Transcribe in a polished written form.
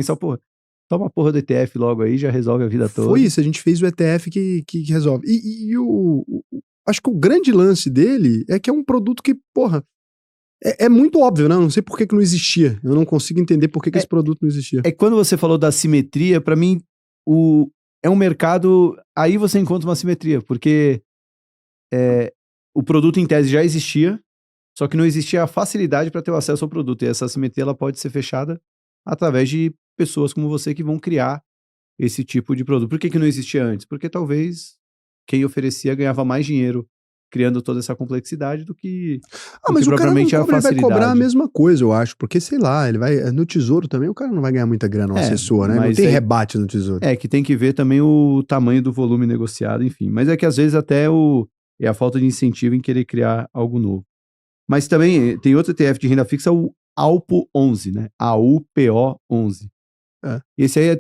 pensar, pô, toma a porra do ETF logo aí, já resolve a vida toda. Foi isso, a gente fez o ETF que resolve. Acho que o grande lance dele é que é um produto que, porra, é muito óbvio, né? Eu não sei por que não existia. Eu não consigo entender por que esse produto não existia. É que quando você falou da simetria, pra mim, é um mercado... Aí você encontra uma simetria, porque o produto em tese já existia, só que não existia a facilidade para ter o acesso ao produto. E essa simetria ela pode ser fechada através de pessoas como você que vão criar esse tipo de produto. Por que não existia antes? Porque talvez quem oferecia ganhava mais dinheiro criando toda essa complexidade do que Mas o cara não propriamente a cobra, ele vai cobrar a facilidade. mesma coisa, eu acho. Porque, sei lá, ele vai. No Tesouro também, o cara não vai ganhar muita grana, o assessor, né? Não mas tem rebate no Tesouro. É que tem que ver também o tamanho do volume negociado, enfim. Mas é que às vezes até é a falta de incentivo em querer criar algo novo. Mas também tem outro ETF de renda fixa, o AUPO 11, né? AUPO 11. É. Esse aí é